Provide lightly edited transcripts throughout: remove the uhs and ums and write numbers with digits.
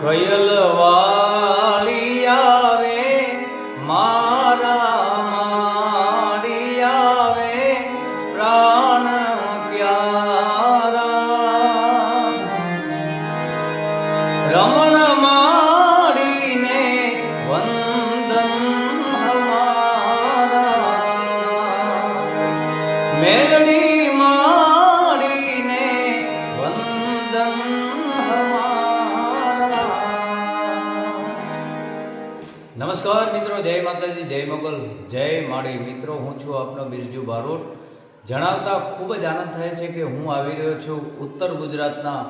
કયલ વાલી આવે મારા માડી આવે પ્રાણ પ્યારા રમણ માડીને વંદન હમારા મેલડી માડીને વંદન નમસ્કાર મિત્રો, જય માતાજી, જય મોગલ, જય માડી. મિત્રો, હું છું આપનો બિરજુ બારોટ. જણાવતા ખૂબ જ આનંદ થાય છે કે હું આવી રહ્યો છું ઉત્તર ગુજરાતના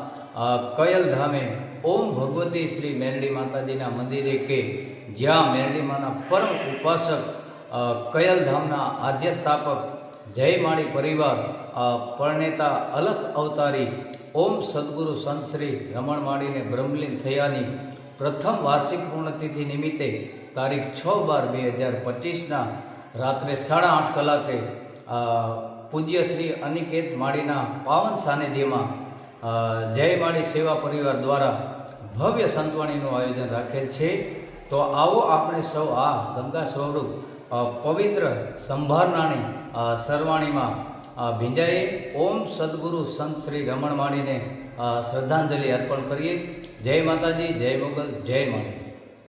કયલ ધામે ઓમ ભગવતી શ્રી મેરડી માતાજીના મંદિરે, કે જ્યાં મેરડી માના પરમ ઉપાસક કયલ ધામના આદ્ય સ્થાપક જય માડી પરિવાર પરણેતા અલખ અવતારી ઓમ સદગુરુ સંત શ્રી રમણ માડીને બ્રહ્મલીન થયાની પ્રથમ વાર્ષિક પૂર્ણતિથિ નિમિત્તે તારીખ 6/12/2025 રાત્રે 8:30 કલાકે પૂજ્ય શ્રી અનિકેત માડીના પાવન સાનિધ્યમાં જય માડી સેવા પરિવાર દ્વારા ભવ્ય સંતવાણીનું આયોજન રાખેલ છે. તો આવો આપણે સૌ આ ગંગા સ્વરૂપ પવિત્ર સંભારનાની સરવાણીમાં ભીંજાઈએ. ઓમ સદગુરુ સંત શ્રી રમણ માડીને શ્રદ્ધાંજલિ અર્પણ કરીએ. જય માતાજી, જય મોગલ, જય માડી.